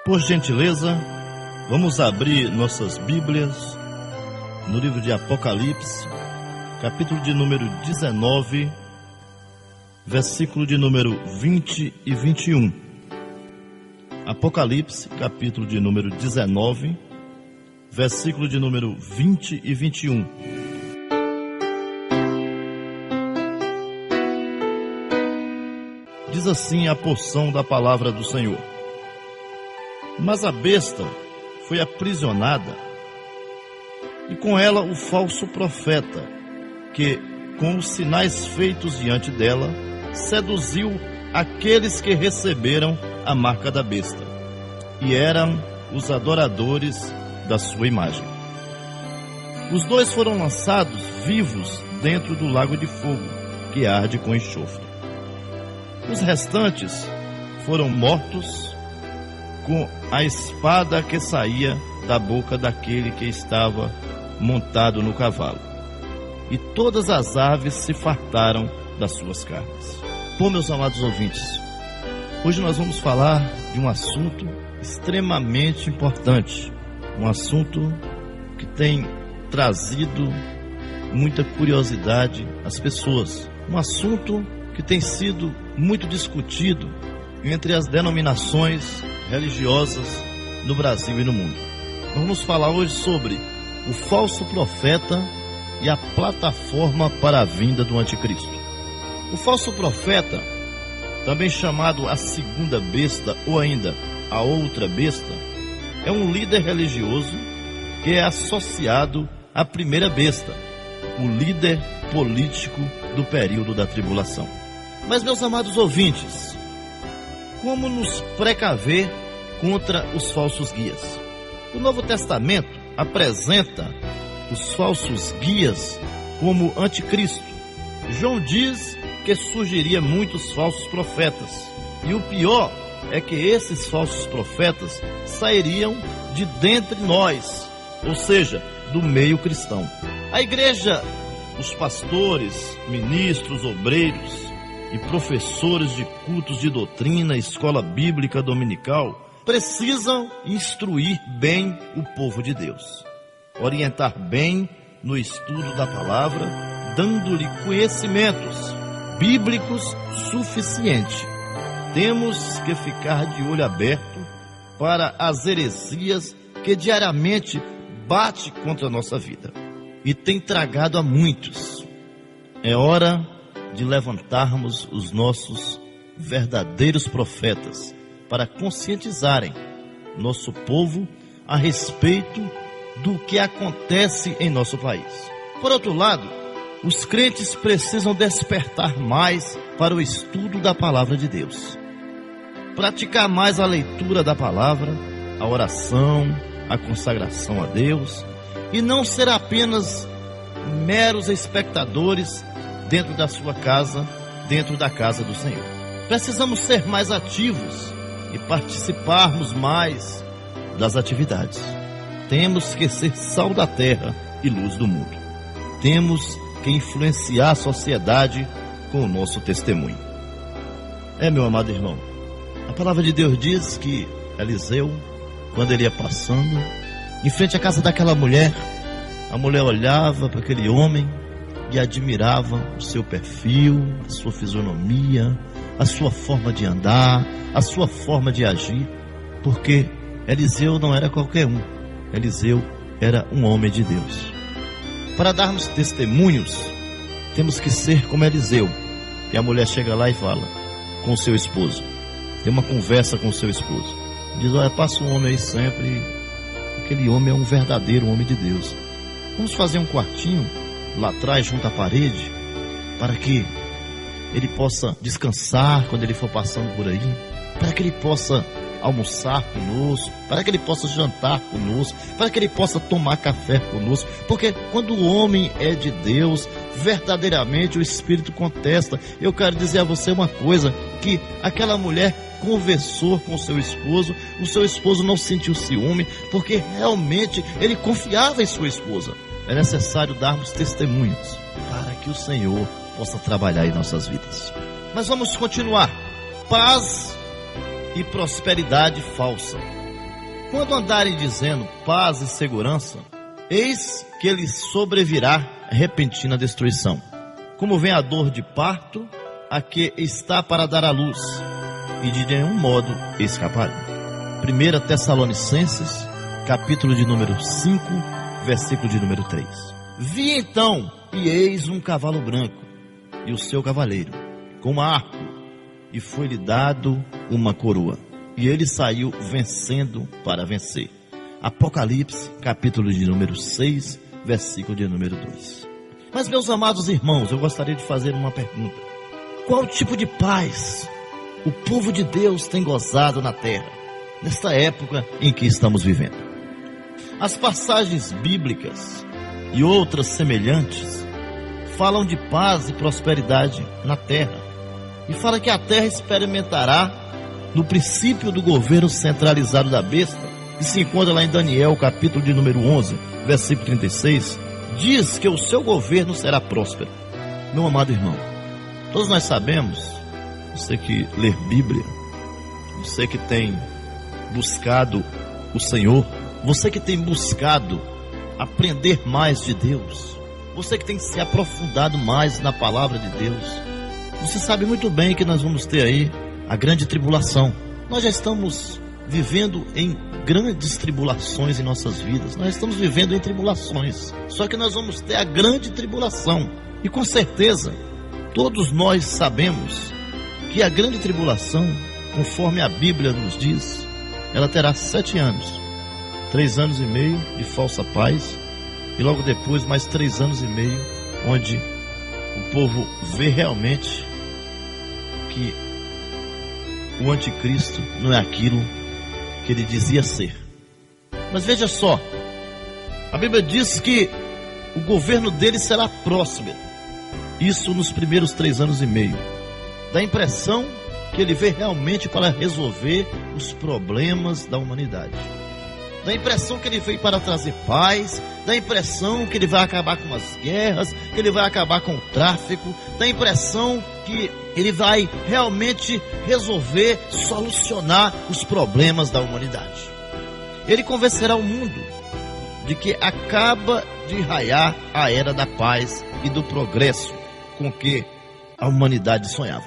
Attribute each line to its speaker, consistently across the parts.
Speaker 1: Por gentileza, vamos abrir nossas Bíblias no livro de Apocalipse, capítulo de número 19, versículo de número 20 e 21. Apocalipse, capítulo de número 19, versículo de número 20 e 21. Diz assim a porção da palavra do Senhor: Mas a besta foi aprisionada, e com ela o falso profeta, que, com os sinais feitos diante dela, seduziu aqueles que receberam a marca da besta, e eram os adoradores da sua imagem. Os dois foram lançados vivos dentro do lago de fogo, que arde com enxofre. Os restantes foram mortos com a espada que saía da boca daquele que estava montado no cavalo, e todas as aves se fartaram das suas carnes. Bom, meus amados ouvintes, hoje nós vamos falar de um assunto extremamente importante, um assunto que tem trazido muita curiosidade às pessoas, um assunto que tem sido muito discutido entre as denominações religiosas no Brasil e no mundo. Vamos falar hoje sobre o falso profeta e a plataforma para a vinda do anticristo. O falso profeta, também chamado a segunda besta ou ainda a outra besta, é um líder religioso que é associado à primeira besta, o líder político do período da tribulação. Mas, meus amados ouvintes, como nos precaver contra os falsos guias? O Novo Testamento apresenta os falsos guias como anticristo. João diz que surgiria muitos falsos profetas, e o pior é que esses falsos profetas sairiam de dentre nós, ou seja, do meio cristão. A igreja, os pastores, ministros, obreiros e professores de cultos de doutrina, escola bíblica dominical, precisam instruir bem o povo de Deus, orientar bem no estudo da palavra, dando-lhe conhecimentos bíblicos suficientes. Temos que ficar de olho aberto para as heresias que diariamente bate contra a nossa vida e tem tragado a muitos. É hora de levantarmos os nossos verdadeiros profetas para conscientizarem nosso povo a respeito do que acontece em nosso país. Por outro lado, os crentes precisam despertar mais para o estudo da palavra de Deus, praticar mais a leitura da palavra, a oração, a consagração a Deus, e não ser apenas meros espectadores dentro da sua casa, dentro da casa do Senhor. Precisamos ser mais ativos e participarmos mais das atividades. Temos que ser sal da terra e luz do mundo. Temos que influenciar a sociedade com o nosso testemunho. Meu amado irmão, a palavra de Deus diz que Eliseu, quando ele ia passando em frente à casa daquela mulher, a mulher olhava para aquele homem e admirava o seu perfil, a sua fisionomia, a sua forma de andar, a sua forma de agir, porque Eliseu não era qualquer um. Eliseu era um homem de Deus. Para darmos testemunhos, temos que ser como Eliseu. E a mulher chega lá e fala com o seu esposo, tem uma conversa com o seu esposo, diz: olha, passa um homem aí sempre, aquele homem é um verdadeiro homem de Deus. Vamos fazer um quartinho lá atrás, junto à parede, para que ele possa descansar quando ele for passando por aí, para que ele possa almoçar conosco, para que ele possa jantar conosco, para que ele possa tomar café conosco, porque quando o homem é de Deus, verdadeiramente o Espírito contesta. Eu quero dizer a você uma coisa, que aquela mulher conversou com o seu esposo não sentiu ciúme, porque realmente ele confiava em sua esposa. É necessário darmos testemunhos para que o Senhor possa trabalhar em nossas vidas. Mas vamos continuar. Paz e prosperidade falsa. Quando andarem dizendo paz e segurança, eis que lhes sobrevirá repentina destruição, como vem a dor de parto a que está para dar à luz, e de nenhum modo escaparão. 1 Tessalonicenses, capítulo de número 5, versículo de número 3. Vi então, e eis um cavalo branco, e o seu cavaleiro, com um arco, e foi-lhe dado uma coroa, e ele saiu vencendo para vencer. Apocalipse, capítulo de número 6, versículo de número 2. Mas, meus amados irmãos, eu gostaria de fazer uma pergunta. Qual tipo de paz o povo de Deus tem gozado na terra, nesta época em que estamos vivendo? As passagens bíblicas e outras semelhantes falam de paz e prosperidade na terra, e fala que a terra experimentará no princípio do governo centralizado da besta, que se encontra lá em Daniel, capítulo de número 11, versículo 36, diz que o seu governo será próspero. Meu amado irmão, todos nós sabemos, você que lê Bíblia, você que tem buscado o Senhor, você que tem buscado aprender mais de Deus, você que tem se aprofundado mais na palavra de Deus, você sabe muito bem que nós vamos ter aí a grande tribulação. Nós já estamos vivendo em grandes tribulações em nossas vidas. Nós estamos vivendo em tribulações. Só que nós vamos ter a grande tribulação. E com certeza, todos nós sabemos que a grande tribulação, conforme a Bíblia nos diz, ela terá 7 anos. 3 anos e meio de falsa paz. E logo depois mais 3 anos e meio, onde o povo vê realmente que o anticristo não é aquilo que ele dizia ser. Mas veja só, a Bíblia diz que o governo dele será próspero. Isso nos primeiros 3 anos e meio. Dá a impressão que ele veio realmente para resolver os problemas da humanidade. Dá a impressão que ele veio para trazer paz. Dá a impressão que ele vai acabar com as guerras, que ele vai acabar com o tráfico. Dá a impressão que ele vai realmente resolver, solucionar os problemas da humanidade. Ele convencerá o mundo de que acaba de raiar a era da paz e do progresso com que a humanidade sonhava.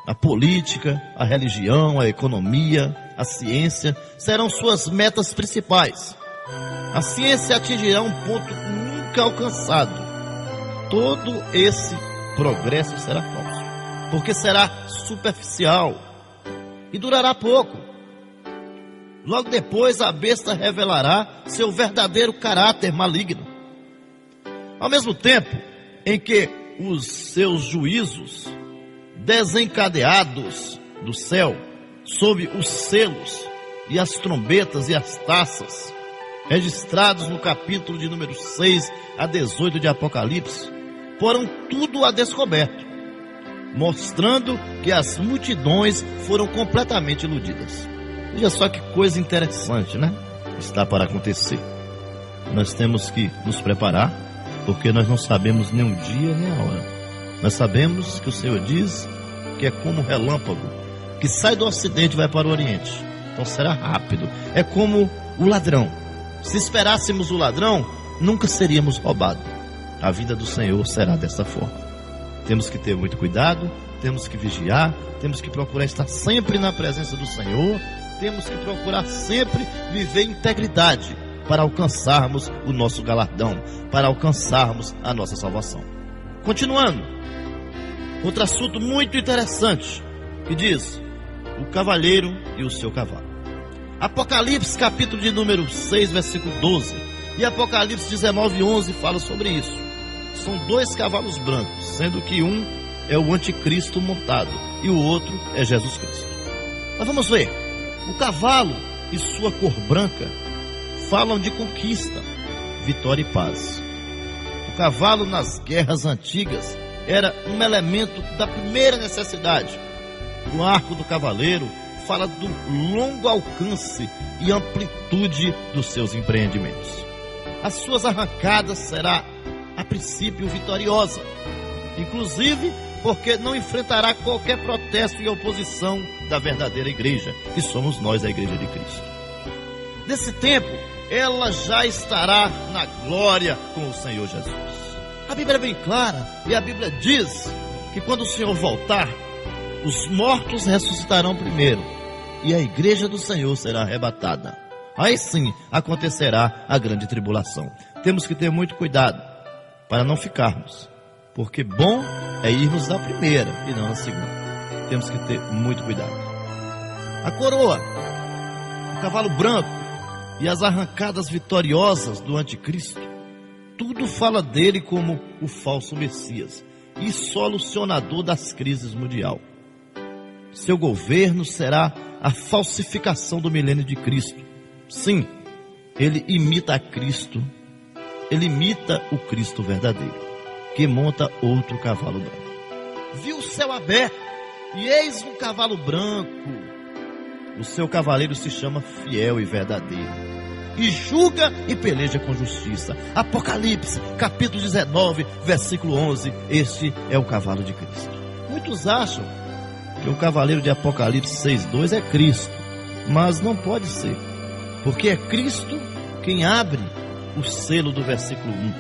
Speaker 1: A política, a religião, a economia, a ciência serão suas metas principais. A ciência atingirá um ponto nunca alcançado. Todo esse progresso será falso, porque será superficial e durará pouco. Logo depois a besta revelará seu verdadeiro caráter maligno. Ao mesmo tempo em que os seus juízos desencadeados do céu, sob os selos e as trombetas e as taças, registrados no capítulo de número 6 a 18 de Apocalipse, porão tudo a descoberto, mostrando que as multidões foram completamente iludidas. Veja só que coisa interessante, né? Está para acontecer. Nós temos que nos preparar, porque nós não sabemos nem o dia nem a hora. Nós sabemos que o Senhor diz que é como um relâmpago que sai do ocidente e vai para o oriente. Então será rápido. É como o ladrão. Se esperássemos o ladrão, nunca seríamos roubados. A vida do Senhor será dessa forma. Temos que ter muito cuidado, temos que vigiar, temos que procurar estar sempre na presença do Senhor, temos que procurar sempre viver integridade para alcançarmos o nosso galardão, para alcançarmos a nossa salvação. Continuando, outro assunto muito interessante, que diz, o cavaleiro e o seu cavalo. Apocalipse, capítulo de número 6, versículo 12, e Apocalipse 19, 11 fala sobre isso. São 2 cavalos brancos, sendo que um é o anticristo montado e o outro é Jesus Cristo. Mas vamos ver, o cavalo e sua cor branca falam de conquista, vitória e paz. O cavalo nas guerras antigas era um elemento da primeira necessidade. O arco do cavaleiro fala do longo alcance e amplitude dos seus empreendimentos. As suas arrancadas será, a princípio, vitoriosa, inclusive porque não enfrentará qualquer protesto e oposição da verdadeira igreja, que somos nós, a igreja de Cristo. Nesse tempo, ela já estará na glória com o Senhor Jesus. A Bíblia é bem clara, e a Bíblia diz que quando o Senhor voltar, os mortos ressuscitarão primeiro, e a igreja do Senhor será arrebatada. Aí sim acontecerá a grande tribulação. Temos que ter muito cuidado para não ficarmos, porque bom é irmos na primeira e não na segunda. Temos que ter muito cuidado. A coroa, o cavalo branco e as arrancadas vitoriosas do anticristo, tudo fala dele como o falso Messias e solucionador das crises mundial. Seu governo será a falsificação do milênio de Cristo. Sim, ele imita a Cristo, ele imita o Cristo verdadeiro, que monta outro cavalo branco. Viu o céu aberto, e eis um cavalo branco. O seu cavaleiro se chama Fiel e Verdadeiro, e julga e peleja com justiça. Apocalipse, capítulo 19, versículo 11. Este é o cavalo de Cristo. Muitos acham que o cavaleiro de Apocalipse 6:2 é Cristo, mas não pode ser, porque é Cristo quem abre o selo do versículo 1,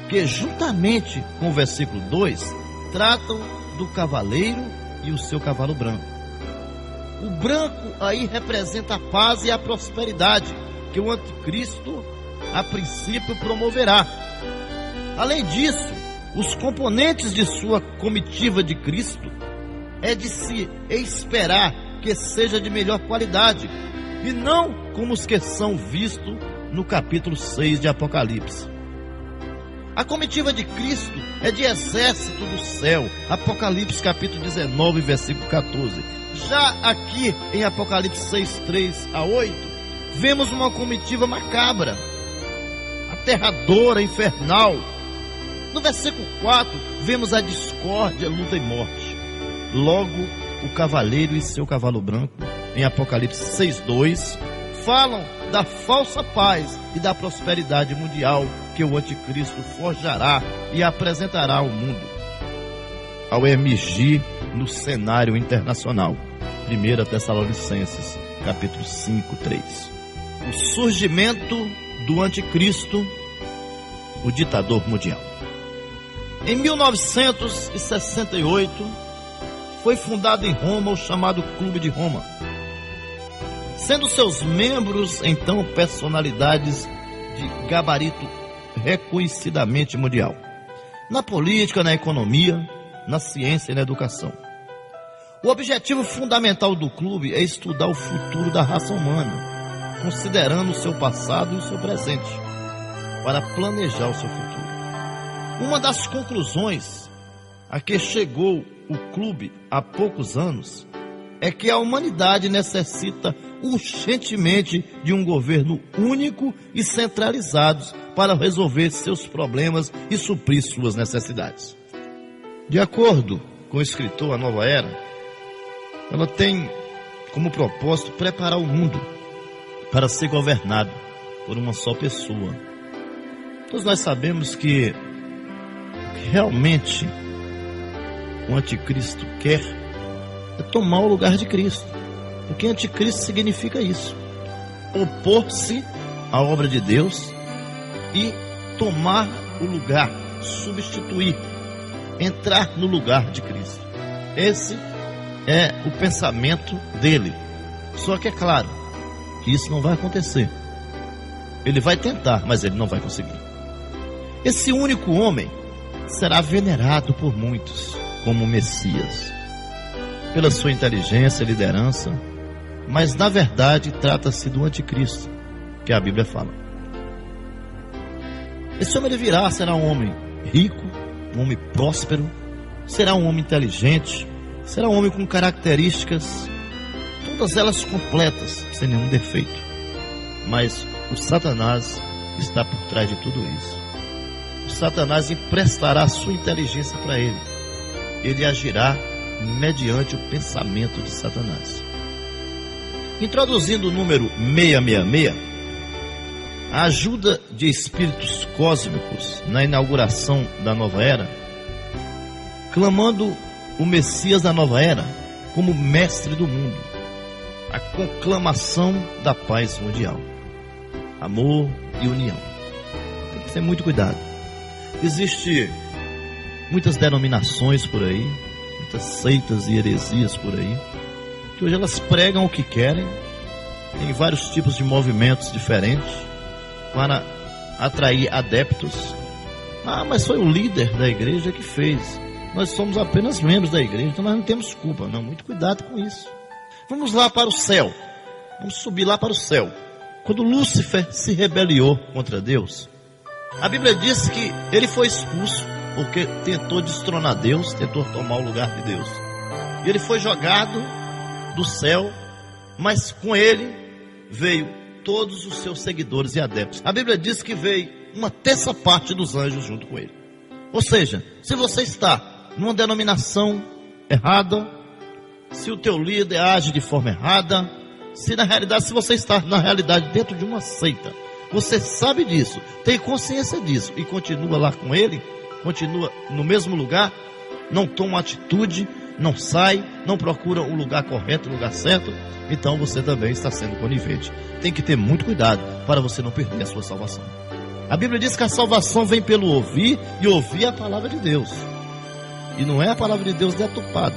Speaker 1: que juntamente com o versículo 2 tratam do cavaleiro e o seu cavalo branco. O branco aí representa a paz e a prosperidade que o anticristo a princípio promoverá. Além disso, os componentes de sua comitiva de Cristo é de se esperar que seja de melhor qualidade, e não como os que são vistos no capítulo 6 de Apocalipse. A comitiva de Cristo é de exército do céu, Apocalipse capítulo 19, versículo 14. Já aqui em Apocalipse 6, 3-8, vemos uma comitiva macabra, aterradora, infernal. No versículo 4, vemos a discórdia, luta e morte. Logo, o cavaleiro e seu cavalo branco, em Apocalipse 6:2, falam da falsa paz e da prosperidade mundial que o anticristo forjará e apresentará ao mundo, ao emergir no cenário internacional. 1 Tessalonicenses, capítulo 5:3. O surgimento do anticristo, o ditador mundial. Em 1968, foi fundado em Roma o chamado Clube de Roma, sendo seus membros então personalidades de gabarito reconhecidamente mundial, na política, na economia, na ciência e na educação. O objetivo fundamental do clube é estudar o futuro da raça humana, considerando o seu passado e o seu presente, para planejar o seu futuro. Uma das conclusões a que chegou o clube há poucos anos é que a humanidade necessita urgentemente de um governo único e centralizado para resolver seus problemas e suprir suas necessidades. De acordo com o escritor A Nova Era, ela tem como propósito preparar o mundo para ser governado por uma só pessoa. Todos nós sabemos que realmente o anticristo quer é tomar o lugar de Cristo, porque anticristo significa isso: opor-se à obra de Deus e tomar o lugar, substituir, entrar no lugar de Cristo. Esse é o pensamento dele. Só que é claro que isso não vai acontecer. Ele vai tentar, mas ele não vai conseguir. Esse único homem será venerado por muitos como Messias, pela sua inteligência e liderança, mas na verdade trata-se do anticristo, que a Bíblia fala. Esse homem ele virá, será um homem rico, um homem próspero, será um homem inteligente, será um homem com características, todas elas completas, sem nenhum defeito. Mas o Satanás está por trás de tudo isso. O Satanás emprestará a sua inteligência para ele. Ele agirá mediante o pensamento de Satanás. Introduzindo o número 666, a ajuda de espíritos cósmicos na inauguração da nova era, clamando o Messias da nova era como mestre do mundo, a conclamação da paz mundial. amor e união. Tem que ter muito cuidado. Existem muitas denominações por aí, muitas seitas e heresias por aí, que hoje elas pregam o que querem, tem vários tipos de movimentos diferentes para atrair adeptos. Ah, mas foi o líder da igreja que fez. Nós somos apenas membros da igreja, então nós não temos culpa. Não, muito cuidado com isso. Vamos lá para o céu. Vamos subir lá para o céu. Quando Lúcifer se rebeliou contra Deus, a Bíblia diz que ele foi expulso porque tentou destronar Deus, tentou tomar o lugar de Deus. E ele foi jogado do céu, mas com ele veio todos os seus seguidores e adeptos. A Bíblia diz que veio uma terça parte dos anjos junto com ele. Ou seja, se você está numa denominação errada, se o teu líder age de forma errada, se você está na realidade dentro de uma seita, você sabe disso, tem consciência disso e continua lá com ele, continua no mesmo lugar, não toma atitude, não sai, não procura o lugar correto, o lugar certo, então você também está sendo conivente. Tem que ter muito cuidado para você não perder a sua salvação. A Bíblia diz que a salvação vem pelo ouvir, e ouvir a palavra de Deus. E não é a palavra de Deus deturpada,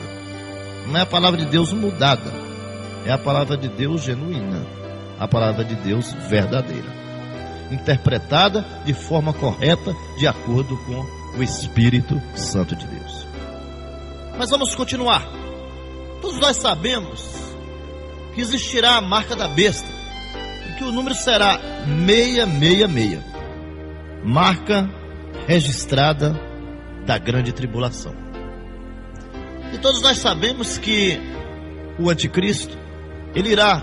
Speaker 1: não é a palavra de Deus mudada, é a palavra de Deus genuína, a palavra de Deus verdadeira, interpretada de forma correta, de acordo com o Espírito Santo de Deus. Mas vamos continuar. Todos nós sabemos que existirá a marca da besta, e que o número será 666, marca registrada da grande tribulação. E todos nós sabemos que o anticristo, ele irá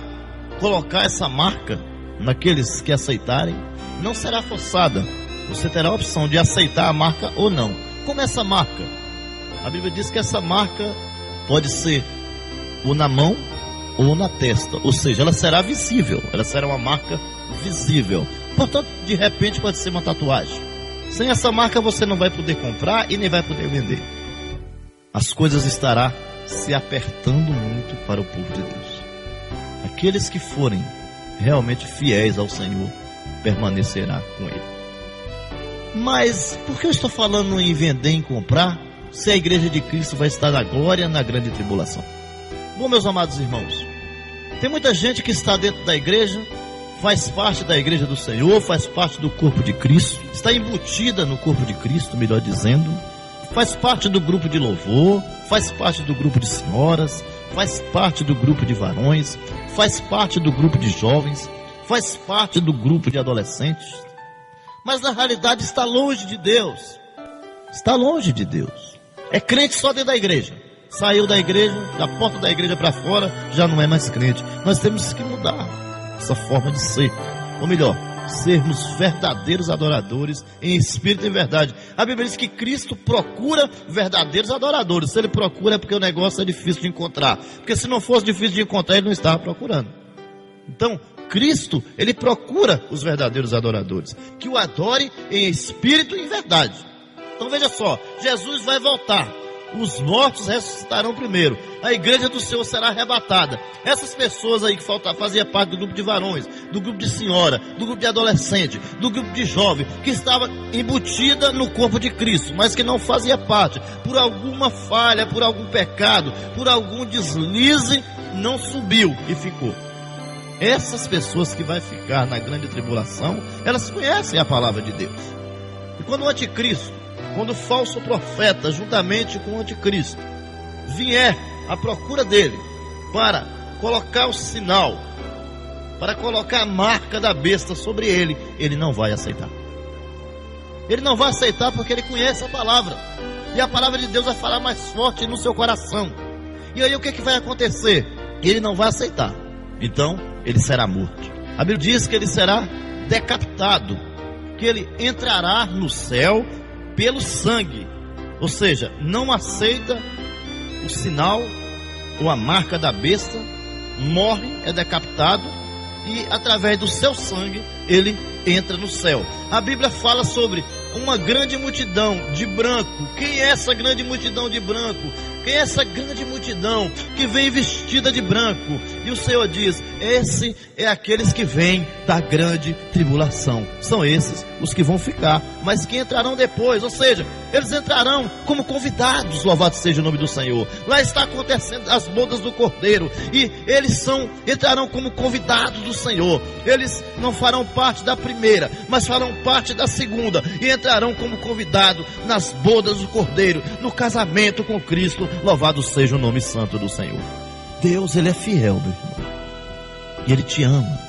Speaker 1: colocar essa marca naqueles que aceitarem. Não será forçada, você terá a opção de aceitar a marca ou não. Como essa marca? A Bíblia diz que essa marca pode ser ou na mão ou na testa, ou seja, ela será visível, ela será uma marca visível. Portanto, de repente pode ser uma tatuagem. Sem essa marca você não vai poder comprar e nem vai poder vender. As coisas estarão se apertando muito para o povo de Deus. Aqueles que forem realmente fiéis ao Senhor permanecerá com Ele. Mas por que eu estou falando em vender e em comprar, se a igreja de Cristo vai estar na glória, na grande tribulação? Bom, meus amados irmãos, tem muita gente que está dentro da igreja, faz parte da igreja do Senhor, faz parte do corpo de Cristo, está embutida no corpo de Cristo, melhor dizendo, faz parte do grupo de louvor, faz parte do grupo de senhoras, faz parte do grupo de varões, faz parte do grupo de jovens, faz parte do grupo de adolescentes, mas na realidade está longe de Deus. Está longe de Deus. É crente só dentro da igreja. Saiu da igreja, da porta da igreja para fora, já não é mais crente. Nós temos que mudar essa forma de ser. Ou melhor, sermos verdadeiros adoradores em espírito e em verdade. A Bíblia diz que Cristo procura verdadeiros adoradores. Se Ele procura é porque o negócio é difícil de encontrar. Porque se não fosse difícil de encontrar, Ele não estava procurando. Então, Cristo, Ele procura os verdadeiros adoradores, que o adore em espírito e em verdade. Então veja só, Jesus vai voltar, os mortos ressuscitarão primeiro, a igreja do Senhor será arrebatada. Essas pessoas aí que faziam parte do grupo de varões, do grupo de senhora, do grupo de adolescente, do grupo de jovem, que estava embutida no corpo de Cristo, mas que não fazia parte, por alguma falha, por algum pecado, por algum deslize, não subiu e ficou. Essas pessoas que vai ficar na grande tribulação, elas conhecem a palavra de Deus. E quando o anticristo, quando o falso profeta, juntamente com o anticristo, vier à procura dele, para colocar o sinal, para colocar a marca da besta sobre ele, ele não vai aceitar. Ele não vai aceitar porque ele conhece a palavra. E a palavra de Deus vai falar mais forte no seu coração. E aí o que vai acontecer? Ele não vai aceitar. Então, ele será morto. A Bíblia diz que ele será decapitado, que ele entrará no céu pelo sangue, ou seja, não aceita o sinal ou a marca da besta, morre, é decapitado e através do seu sangue ele entra no céu. A Bíblia fala sobre uma grande multidão de branco. Quem é essa grande multidão de branco? Quem é essa grande multidão que vem vestida de branco? E o Senhor diz: esse é aqueles que vêm da grande tribulação. São esses os que vão ficar, mas que entrarão depois. Ou seja, eles entrarão como convidados. Louvado seja o nome do Senhor. Lá está acontecendo as bodas do Cordeiro, e eles entrarão como convidados do Senhor. Eles não farão parte da primeira, mas farão parte da segunda, e entrarão como convidados nas bodas do Cordeiro, no casamento com Cristo. Louvado seja o nome santo do Senhor. Deus, Ele é fiel, meu irmão, e Ele te ama.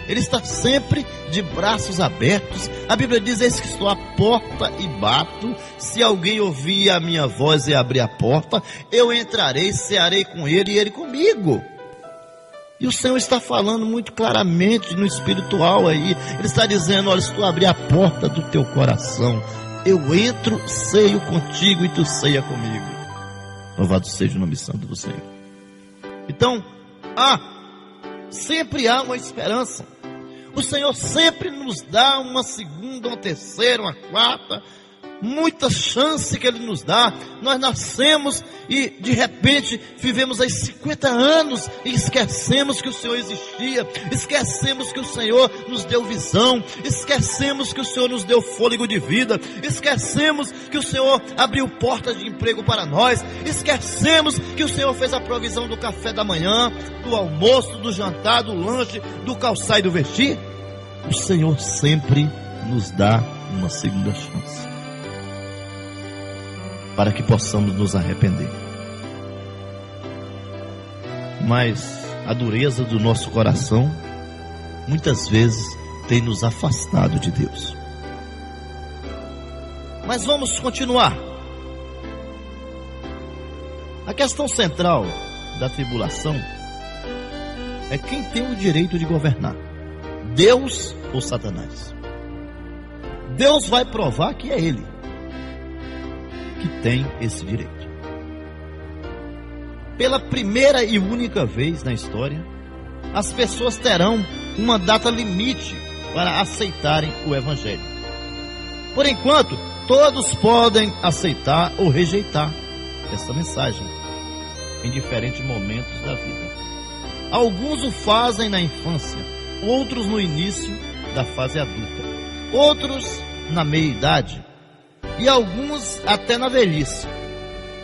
Speaker 1: Ele está sempre de braços abertos. A Bíblia diz: eis que estou à porta e bato. Se alguém ouvir a minha voz e abrir a porta, eu entrarei, cearei com ele e ele comigo. E o Senhor está falando muito claramente no espiritual aí. Ele está dizendo: olha, se tu abrir a porta do teu coração, eu entro, ceio contigo e tu ceia comigo. Louvado seja o nome santo do Senhor. Então, sempre há uma esperança. O Senhor sempre nos dá uma segunda, uma terceira, uma quarta, muita chance que Ele nos dá. Nós nascemos e de repente vivemos aí 50 anos e esquecemos que o Senhor existia, esquecemos que o Senhor nos deu visão, esquecemos que o Senhor nos deu fôlego de vida, esquecemos que o Senhor abriu portas de emprego para nós, esquecemos que o Senhor fez a provisão do café da manhã, do almoço, do jantar, do lanche, do calçar e do vestir. O Senhor sempre nos dá uma segunda chance, para que possamos nos arrepender. Mas a dureza do nosso coração muitas vezes tem nos afastado de Deus. Mas vamos continuar. A questão central da tribulação é quem tem o direito de governar: Deus ou Satanás? Deus vai provar que é Ele que tem esse direito. Pela primeira e única vez na história, as pessoas terão uma data limite para aceitarem o Evangelho. Por enquanto, todos podem aceitar ou rejeitar essa mensagem em diferentes momentos da vida. Alguns o fazem na infância, outros no início da fase adulta, outros na meia-idade e alguns até na velhice.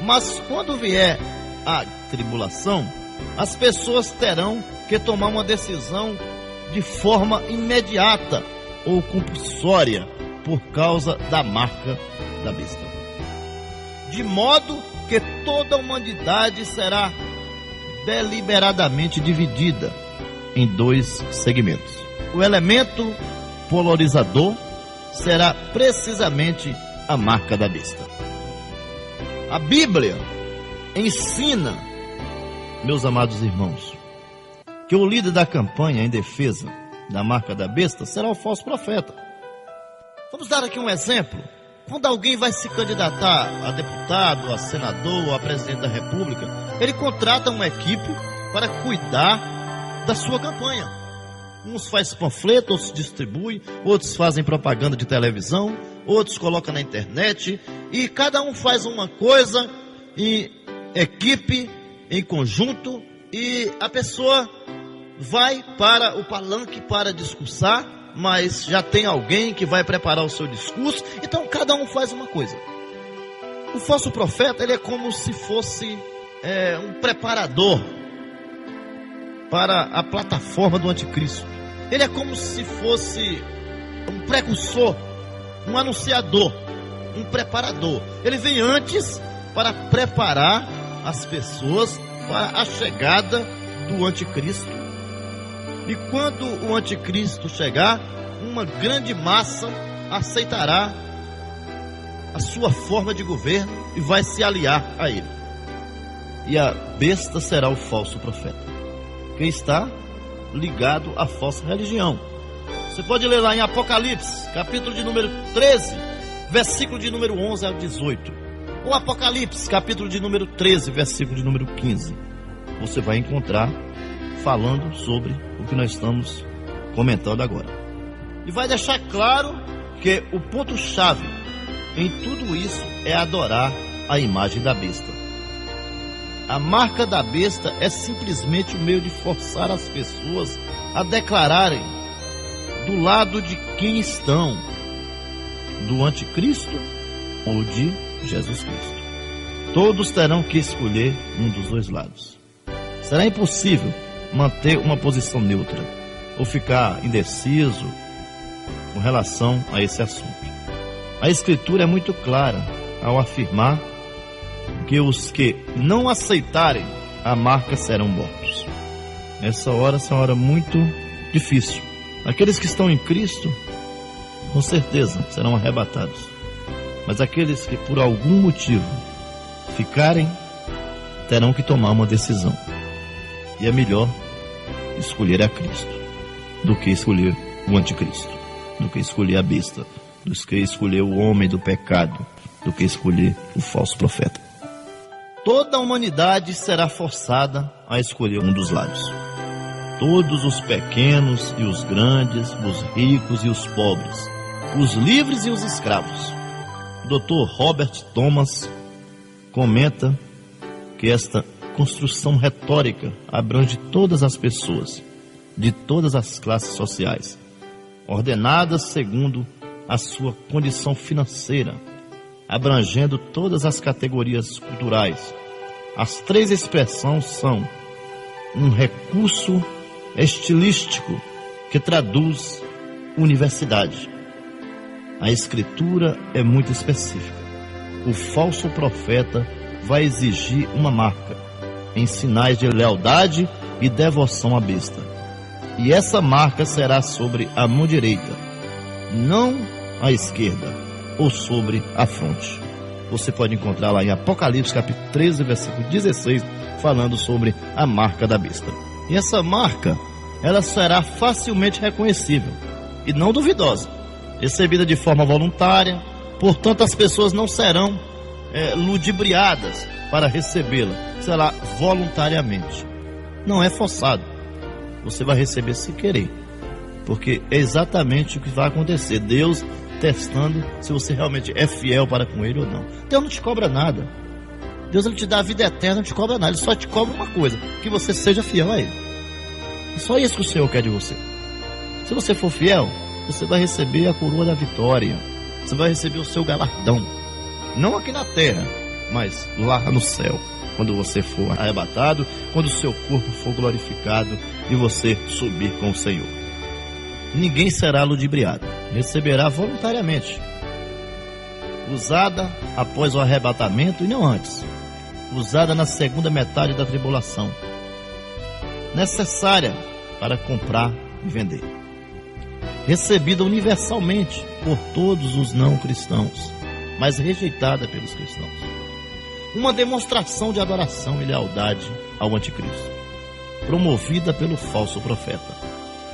Speaker 1: Mas quando vier a tribulação, as pessoas terão que tomar uma decisão de forma imediata ou compulsória por causa da marca da besta, de modo que toda a humanidade será deliberadamente dividida em dois segmentos. O elemento polarizador será precisamente a marca da besta. A Bíblia ensina, meus amados irmãos, que o líder da campanha em defesa da marca da besta será o falso profeta. Vamos dar aqui um exemplo. Quando alguém vai se candidatar a deputado, a senador ou a presidente da república, ele contrata uma equipe para cuidar da sua campanha. Uns fazem panfleto, outros distribuem, outros fazem propaganda de televisão, outros colocam na internet, e cada um faz uma coisa em equipe, em conjunto, e a pessoa vai para o palanque para discursar, mas já tem alguém que vai preparar o seu discurso. Então cada um faz uma coisa. O falso profeta, ele é como se fosse um preparador para a plataforma do anticristo. Ele é como se fosse um precursor, um anunciador, um preparador. Ele vem antes para preparar as pessoas para a chegada do anticristo. E quando o anticristo chegar, uma grande massa aceitará a sua forma de governo e vai se aliar a ele. E a besta será o falso profeta, que está ligado à falsa religião. Você pode ler lá em Apocalipse, capítulo de número 13, versículo de número 11 ao 18. Ou Apocalipse, capítulo de número 13, versículo de número 15. Você vai encontrar falando sobre o que nós estamos comentando agora. E vai deixar claro que o ponto-chave em tudo isso é adorar a imagem da besta. A marca da besta é simplesmente o meio de forçar as pessoas a declararem do lado de quem estão, do anticristo ou de Jesus Cristo. Todos terão que escolher um dos dois lados. Será impossível manter uma posição neutra ou ficar indeciso com relação a esse assunto. A Escritura é muito clara ao afirmar que os que não aceitarem a marca serão mortos. Essa hora é uma hora muito difícil. Aqueles que estão em Cristo, com certeza, serão arrebatados. Mas aqueles que por algum motivo ficarem, terão que tomar uma decisão. E é melhor escolher a Cristo do que escolher o anticristo, do que escolher a besta, do que escolher o homem do pecado, do que escolher o falso profeta. Toda a humanidade será forçada a escolher um dos lados. Todos os pequenos e os grandes, os ricos e os pobres, os livres e os escravos. O Dr. Robert Thomas comenta que esta construção retórica abrange todas as pessoas, de todas as classes sociais, ordenadas segundo a sua condição financeira, abrangendo todas as categorias culturais. As três expressões são um recurso estilístico que traduz universidade. A Escritura é muito específica. O falso profeta vai exigir uma marca em sinais de lealdade e devoção à besta. E essa marca será sobre a mão direita, não à esquerda, ou sobre a fronte. Você pode encontrar lá em Apocalipse capítulo 13, versículo 16, falando sobre a marca da besta. E essa marca, ela será facilmente reconhecível e não duvidosa, recebida de forma voluntária. Portanto, as pessoas não serão ludibriadas para recebê-la, será voluntariamente. Não é forçado. Você vai receber se querer, porque é exatamente o que vai acontecer. Deus testando se você realmente é fiel para com Ele ou não. Deus não te cobra nada. Deus ele te dá a vida eterna, não te cobra nada. Ele só te cobra uma coisa, que você seja fiel a Ele. É só isso que o Senhor quer de você. Se você for fiel, você vai receber a coroa da vitória. Você vai receber o seu galardão. Não aqui na terra, mas lá no céu. Quando você for arrebatado, quando o seu corpo for glorificado e você subir com o Senhor. Ninguém será ludibriado. Receberá voluntariamente. Usada após o arrebatamento e não antes. Usada na segunda metade da tribulação. Necessária para comprar e vender. Recebida universalmente por todos os não cristãos, mas rejeitada pelos cristãos. Uma demonstração de adoração e lealdade ao anticristo, promovida pelo falso profeta.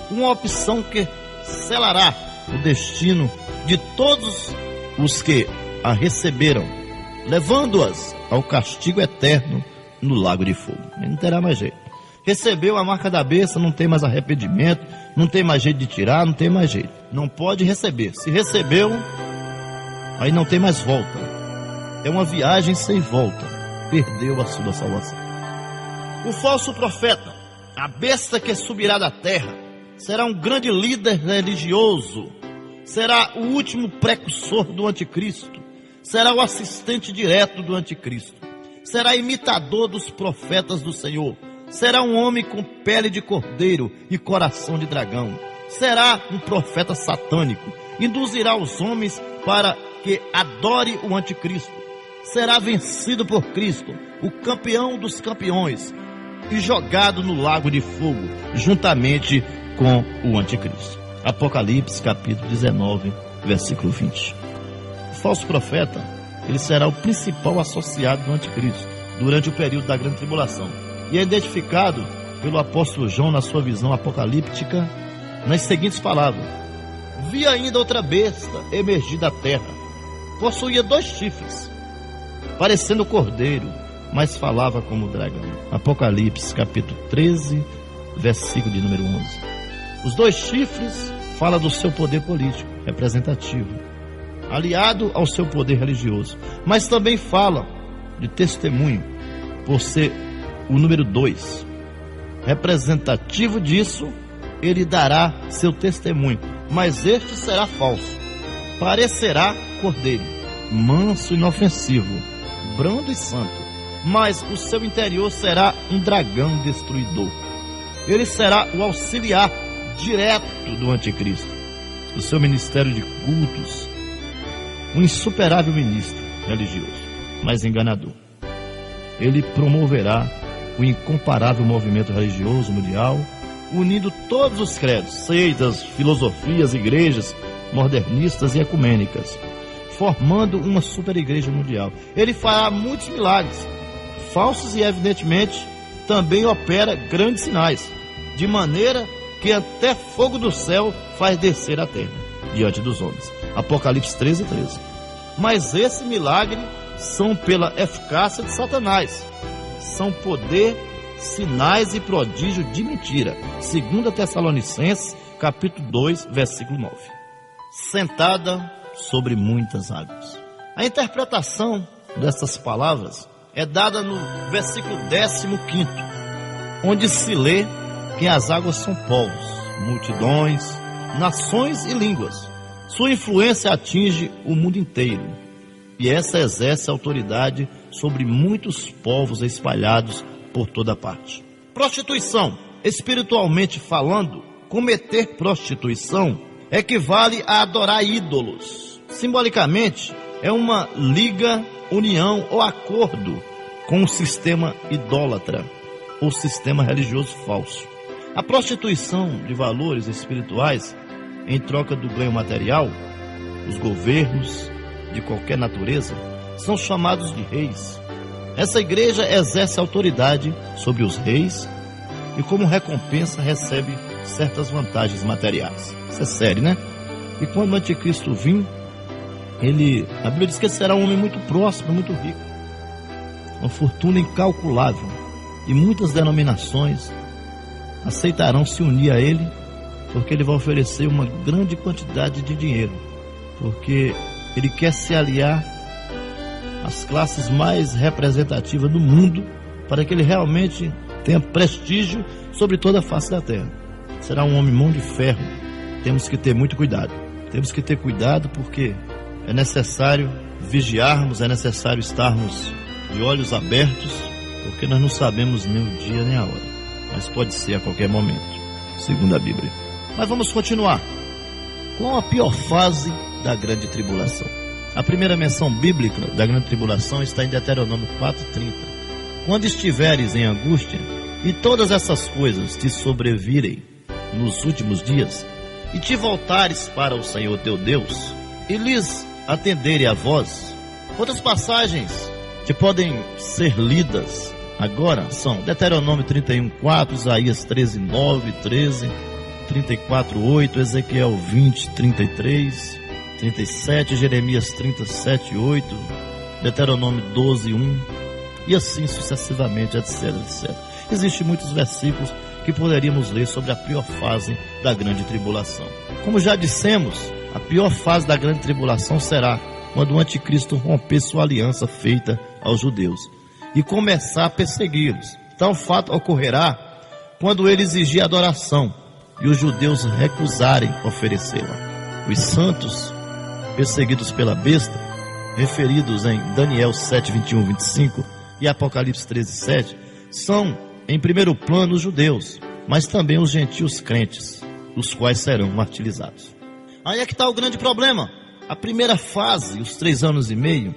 Speaker 1: Uma opção que selará o destino de todos os que a receberam, levando-as ao castigo eterno no lago de fogo. Não terá mais jeito. Recebeu a marca da besta, não tem mais arrependimento, não tem mais jeito de tirar, não tem mais jeito. Não pode receber. Se recebeu, aí não tem mais volta. É uma viagem sem volta. Perdeu a sua salvação. O falso profeta, a besta que subirá da terra, será um grande líder religioso. Será o último precursor do anticristo. Será o assistente direto do anticristo. Será imitador dos profetas do Senhor. Será um homem com pele de cordeiro e coração de dragão. Será um profeta satânico. Induzirá os homens para que adore o anticristo. Será vencido por Cristo, o campeão dos campeões, e jogado no lago de fogo, juntamente com o anticristo. Apocalipse capítulo 19, versículo 20. O falso profeta, ele será o principal associado do anticristo durante o período da grande tribulação. E é identificado pelo apóstolo João na sua visão apocalíptica nas seguintes palavras: vi ainda outra besta emergir da terra. Possuía 2 chifres, parecendo cordeiro, mas falava como dragão. Apocalipse capítulo 13, versículo de número 11. Os 2 chifres falam do seu poder político, representativo, aliado ao seu poder religioso, mas também falam de testemunho, por ser o número 2. Representativo disso, ele dará seu testemunho, mas este será falso. Parecerá cordeiro, manso e inofensivo, brando e santo, mas o seu interior será um dragão destruidor. Ele será o auxiliar direto do anticristo. O seu ministério de cultos, um insuperável ministro religioso, mas enganador. Ele promoverá o incomparável movimento religioso mundial, unindo todos os credos, seitas, filosofias, igrejas modernistas e ecumênicas, formando uma super igreja mundial. Ele fará muitos milagres, falsos, e evidentemente também opera grandes sinais, de maneira que até fogo do céu faz descer a terra diante dos homens. Apocalipse 13:13. Mas esse milagre são pela eficácia de Satanás, são poder, sinais e prodígio de mentira. 2 Tessalonicenses, capítulo 2, versículo 9. Sentada sobre muitas águas. A interpretação dessas palavras é dada no versículo 15, onde se lê que as águas são povos, multidões, nações e línguas. Sua influência atinge o mundo inteiro, e essa exerce autoridade sobre muitos povos espalhados por toda parte. Prostituição, espiritualmente falando, cometer prostituição equivale a adorar ídolos. Simbolicamente, é uma liga, união ou acordo com o sistema idólatra ou sistema religioso falso. A prostituição de valores espirituais em troca do ganho material, os governos de qualquer natureza são chamados de reis. Essa igreja exerce autoridade sobre os reis e, como recompensa, recebe certas vantagens materiais. Isso é sério, né? E quando o anticristo vir, a Bíblia diz que ele será um homem muito próspero, muito rico, uma fortuna incalculável, e muitas denominações aceitarão se unir a ele, porque ele vai oferecer uma grande quantidade de dinheiro, porque ele quer se aliar às classes mais representativas do mundo, para que ele realmente tenha prestígio sobre toda a face da terra. Será um homem mão de ferro. Temos que ter muito cuidado. Temos que ter cuidado, porque é necessário vigiarmos, é necessário estarmos de olhos abertos, porque nós não sabemos nem o dia nem a hora, mas pode ser a qualquer momento, segundo a Bíblia. Mas vamos continuar. Qual a pior fase da grande tribulação? A primeira menção bíblica da grande tribulação está em Deuteronômio 4:30. Quando estiveres em angústia, e todas essas coisas te sobrevirem nos últimos dias, e te voltares para o Senhor teu Deus, e lhes atenderem a voz. Outras passagens que podem ser lidas agora são Deuteronômio 31:4, Isaías 13:9, 13, 34:8, Ezequiel 20:33, 37, Jeremias 37:8, Deuteronômio 12:1, e assim sucessivamente, etc, etc. Existem muitos versículos que poderíamos ler sobre a pior fase da grande tribulação. Como já dissemos, a pior fase da grande tribulação será quando o anticristo romper sua aliança feita aos judeus e começar a persegui-los. Tal fato ocorrerá quando ele exigir adoração e os judeus recusarem oferecê-la. Os santos perseguidos pela besta, referidos em Daniel 7:21-25 e Apocalipse 13:7, são em primeiro plano os judeus, mas também os gentios crentes, os quais serão martirizados. Aí é que está o grande problema. A primeira fase, os 3 anos e meio,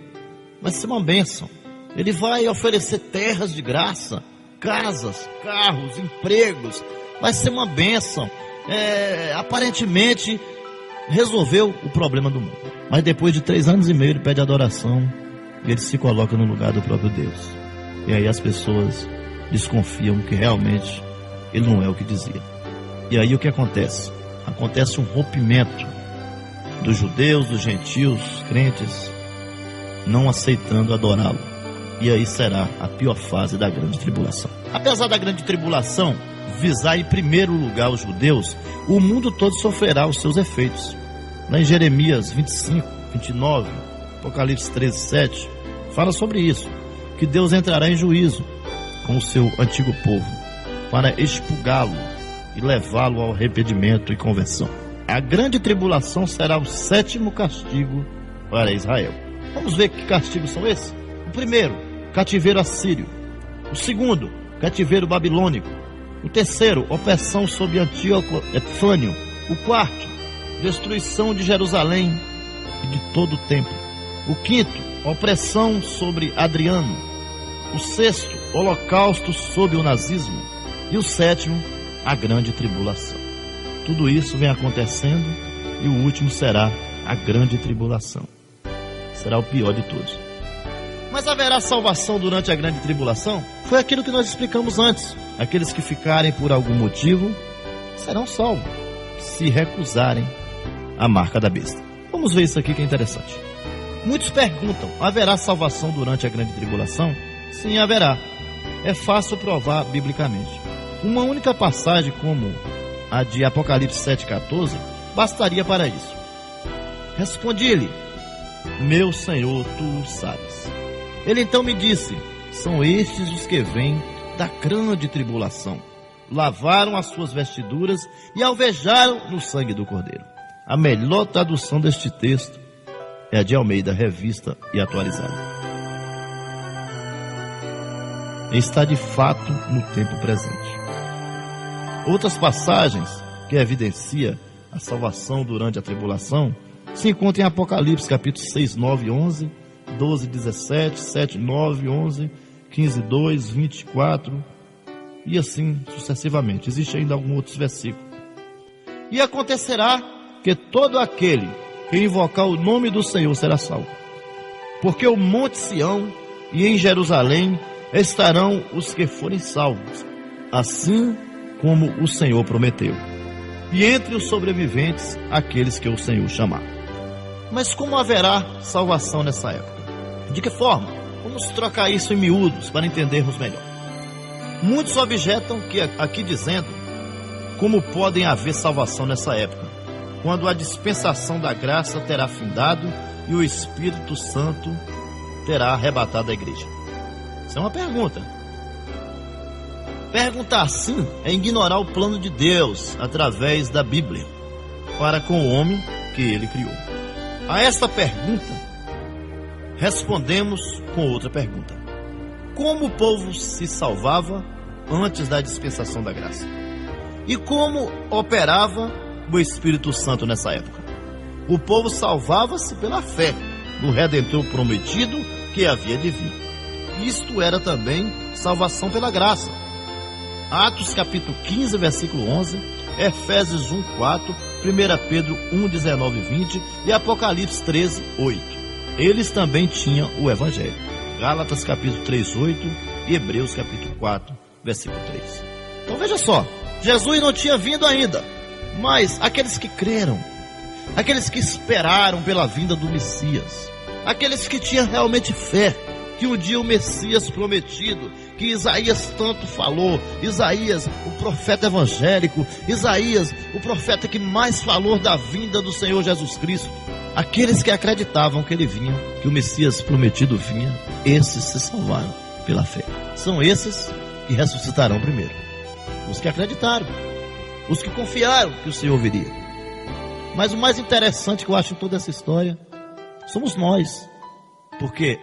Speaker 1: vai ser uma bênção. Ele vai oferecer terras de graça, casas, carros, empregos. Vai ser uma bênção. Aparentemente resolveu o problema do mundo. Mas depois de 3 anos e meio ele pede adoração e ele se coloca no lugar do próprio Deus. E aí as pessoas desconfiam que realmente ele não é o que dizia. E aí o que acontece? Acontece um rompimento dos judeus, dos gentios, crentes, não aceitando adorá-lo. E aí será a pior fase da grande tribulação. Apesar da grande tribulação visar em primeiro lugar os judeus, o mundo todo sofrerá os seus efeitos. Lá em Jeremias 25:29, Apocalipse 13:7, fala sobre isso, que Deus entrará em juízo com o seu antigo povo, para expurgá-lo e levá-lo ao arrependimento e conversão. A grande tribulação será o 7º castigo para Israel. Vamos ver que castigos são esses? O primeiro, cativeiro assírio. O segundo, cativeiro babilônico. O terceiro, opressão sob Antíoco Epifânio. O quarto, destruição de Jerusalém e de todo o templo. O quinto, opressão sobre Adriano. O sexto, holocausto sob o nazismo. E o sétimo, a grande tribulação. Tudo isso vem acontecendo e o último será a grande tribulação. Será o pior de todos. Mas haverá salvação durante a grande tribulação? Foi aquilo que nós explicamos antes. Aqueles que ficarem por algum motivo serão salvos, se recusarem a marca da besta. Vamos ver isso aqui que é interessante. Muitos perguntam, haverá salvação durante a grande tribulação? Sim, haverá. É fácil provar biblicamente. Uma única passagem como a de Apocalipse 7,14 bastaria para isso. Respondi-lhe, meu Senhor, tu o sabes. Ele então me disse, são estes os que vêm da grande tribulação. Lavaram as suas vestiduras e alvejaram no sangue do Cordeiro. A melhor tradução deste texto é a de Almeida, revista e atualizada. Está de fato no tempo presente. Outras passagens que evidenciam a salvação durante a tribulação se encontram em Apocalipse, capítulo 6, 9, 11, 12, 17, 7, 9, 11, 15, 2, 24 e assim sucessivamente. Existe ainda alguns outros versículos. E acontecerá que todo aquele que invocar o nome do Senhor será salvo. Porque o monte Sião e em Jerusalém estarão os que forem salvos, assim como o Senhor prometeu. E entre os sobreviventes, aqueles que o Senhor chamar. Mas como haverá salvação nessa época? De que forma? Vamos trocar isso em miúdos para entendermos melhor. Muitos objetam que aqui dizendo como podem haver salvação nessa época, quando a dispensação da graça terá findado e o Espírito Santo terá arrebatado a igreja. Isso é uma pergunta. Perguntar assim é ignorar o plano de Deus através da Bíblia para com o homem que ele criou. A esta pergunta respondemos com outra pergunta: como o povo se salvava antes da dispensação da graça? E como operava o Espírito Santo nessa época? O povo salvava-se pela fé no Redentor prometido que havia de vir. Isto era também salvação pela graça. Atos capítulo 15, versículo 11, Efésios 1, 4, 1 Pedro 1, 19 e 20 e Apocalipse 13, 8. Eles também tinham o Evangelho. Gálatas capítulo 3, 8 e Hebreus capítulo 4, versículo 3. Então veja só, Jesus não tinha vindo ainda, mas aqueles que creram, aqueles que esperaram pela vinda do Messias, aqueles que tinham realmente fé que um dia o Messias prometido, que Isaías tanto falou, Isaías, o profeta evangélico, Isaías, o profeta que mais falou da vinda do Senhor Jesus Cristo, aqueles que acreditavam que ele vinha, que o Messias prometido vinha, esses se salvaram pela fé. São esses que ressuscitarão primeiro. Os que acreditaram, os que confiaram que o Senhor viria. Mas o mais interessante que eu acho em toda essa história somos nós, porque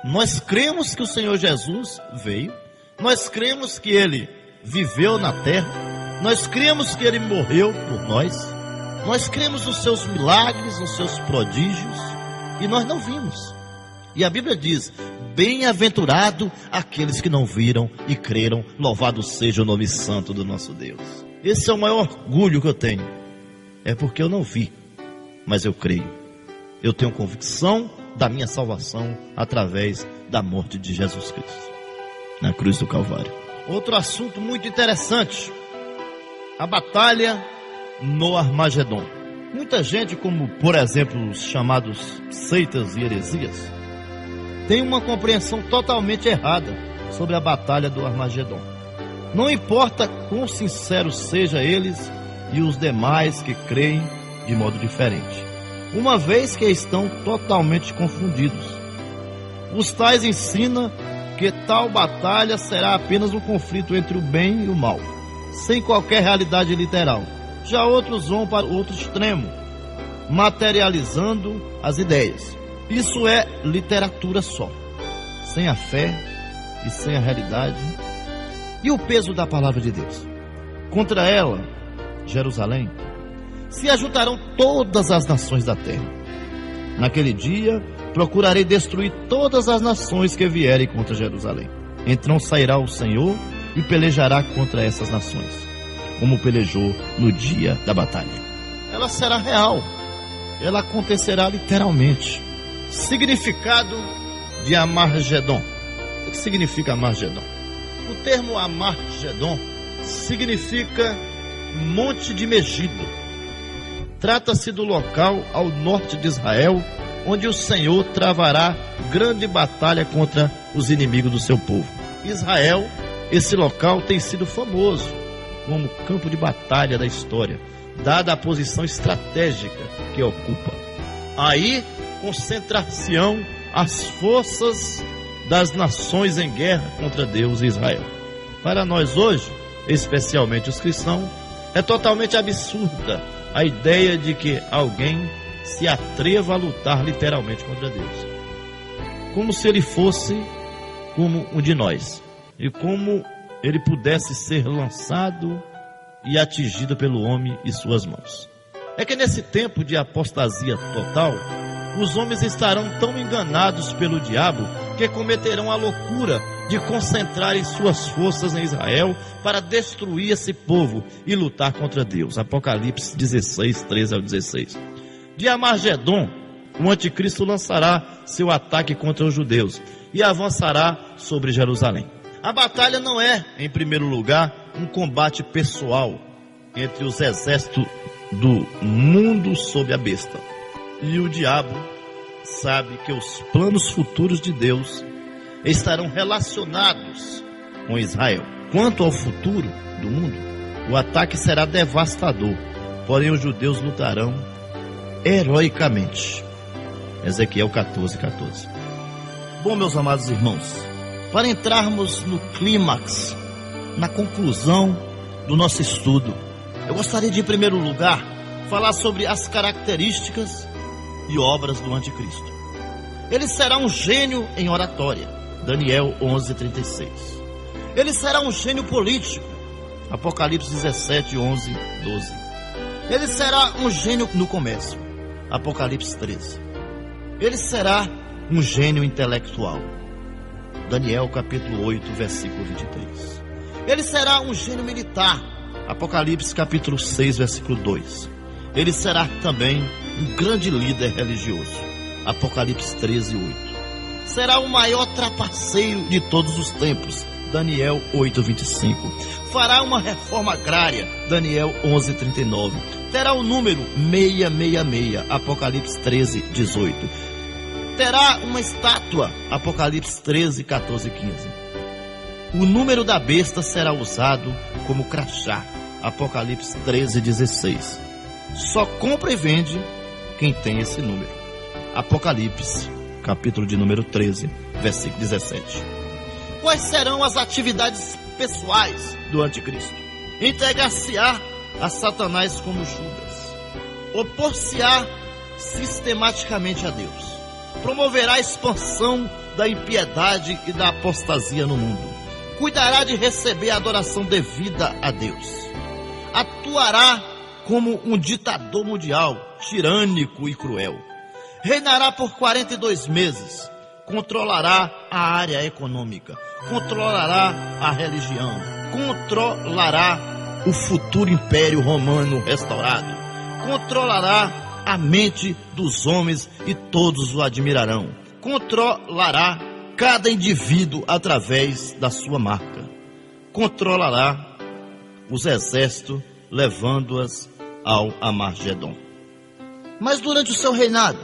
Speaker 1: nós cremos que o Senhor Jesus veio, nós cremos que ele viveu na terra, nós cremos que ele morreu por nós cremos nos seus milagres, nos seus prodígios, e nós não vimos. E a Bíblia diz: bem-aventurado aqueles que não viram e creram, louvado seja o nome santo do nosso Deus. Esse é o maior orgulho que eu tenho, é porque eu não vi, mas eu creio. Eu tenho convicção da minha salvação através da morte de Jesus Cristo na cruz do Calvário. Outro assunto muito interessante: a batalha no Armagedon. Muita gente, como por exemplo os chamados seitas e heresias, tem uma compreensão totalmente errada sobre a batalha do Armagedon. Não importa quão sinceros sejam eles e os demais que creem de modo diferente, uma vez que estão totalmente confundidos. Os tais ensinam que tal batalha será apenas um conflito entre o bem e o mal, sem qualquer realidade literal. Já outros vão para outro extremo, materializando as ideias. Isso é literatura só, sem a fé e sem a realidade e o peso da palavra de Deus. Contra ela, Jerusalém, se ajuntarão todas as nações da terra. Naquele dia, procurarei destruir todas as nações que vierem contra Jerusalém. Então sairá o Senhor e pelejará contra essas nações, como pelejou no dia da batalha. Ela será real, ela acontecerá literalmente. Significado de Amargedon. O que significa Amargedon? O termo Amargedon significa Monte de Megido. Trata-se do local ao norte de Israel, onde o Senhor travará grande batalha contra os inimigos do seu povo. Israel, esse local tem sido famoso como campo de batalha da história, dada a posição estratégica que ocupa. Aí concentrar-se-ão as forças das nações em guerra contra Deus e Israel. Para nós hoje, especialmente os cristãos, é totalmente absurda a ideia de que alguém se atreva a lutar literalmente contra Deus, como se ele fosse como um de nós, e como ele pudesse ser lançado e atingido pelo homem e suas mãos. É que nesse tempo de apostasia total, os homens estarão tão enganados pelo diabo que cometerão a loucura de concentrarem suas forças em Israel para destruir esse povo e lutar contra Deus. Apocalipse 16, 13 ao 16. De Amargedon, o anticristo lançará seu ataque contra os judeus e avançará sobre Jerusalém. A batalha não é, em primeiro lugar, um combate pessoal entre os exércitos do mundo sob a besta. E o diabo sabe que os planos futuros de Deus estarão relacionados com Israel. Quanto ao futuro do mundo, o ataque será devastador, porém os judeus lutarão heroicamente. Ezequiel 14, 14. Bom, meus amados irmãos, para entrarmos no clímax, na conclusão do nosso estudo, eu gostaria de, em primeiro lugar, falar sobre as características e obras do anticristo. Ele será um gênio em oratória, Daniel 11:36. Ele será um gênio político, Apocalipse 17, 11, 12. Ele será um gênio no comércio, Apocalipse 13. Ele será um gênio intelectual, Daniel capítulo 8, versículo 23. Ele será um gênio militar, Apocalipse capítulo 6, versículo 2. Ele será também um grande líder religioso, Apocalipse 13, 8. Será o maior trapaceiro de todos os tempos, Daniel 8, 25. Fará uma reforma agrária, Daniel 11, 39. Terá o número 666, Apocalipse 13, 18. Terá uma estátua, Apocalipse 13, 14 e 15. O número da besta será usado como crachá, Apocalipse 13, 16. Só compra e vende quem tem esse número, Apocalipse, capítulo de número 13, versículo 17. Quais serão as atividades pessoais do anticristo? Entregar-se-á a Satanás como Judas, opor-se-á sistematicamente a Deus, promoverá a expansão da impiedade e da apostasia no mundo, cuidará de receber a adoração devida a Deus, atuará como um ditador mundial, tirânico e cruel, reinará por 42 meses, controlará a área econômica, controlará a religião, controlará o futuro império romano restaurado, controlará a mente dos homens e todos o admirarão, controlará cada indivíduo através da sua marca, controlará os exércitos, levando-as ao Amargedon. Mas durante o seu reinado,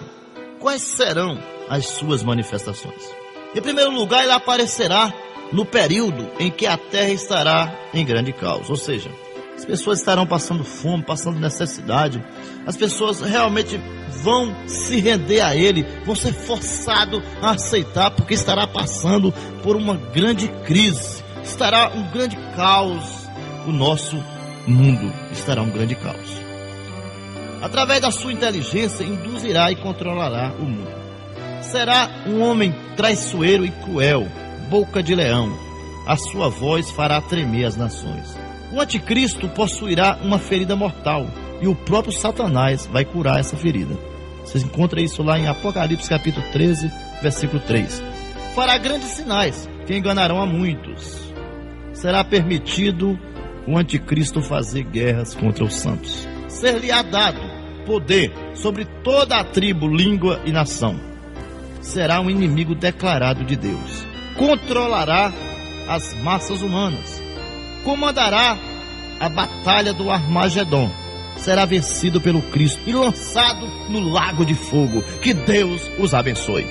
Speaker 1: quais serão as suas manifestações? Em primeiro lugar, ele aparecerá no período em que a terra estará em grande caos, ou seja, as pessoas estarão passando fome, passando necessidade, as pessoas realmente vão se render a ele, vão ser forçados a aceitar, porque estará passando por uma grande crise, estará um grande caos. O nosso mundo estará um grande caos. Através da sua inteligência, induzirá e controlará o mundo. Será um homem traiçoeiro e cruel, boca de leão. A sua voz fará tremer as nações. O anticristo possuirá uma ferida mortal, e o próprio Satanás vai curar essa ferida. Vocês encontram isso lá em Apocalipse capítulo 13, versículo 3. Fará grandes sinais que enganarão a muitos. Será permitido o anticristo fazer guerras contra os santos. Ser-lhe-á dado poder sobre toda a tribo, língua e nação. Será um inimigo declarado de Deus. Controlará as massas humanas. Comandará a batalha do Armagedon. Será vencido pelo Cristo e lançado no lago de fogo. Que Deus os abençoe.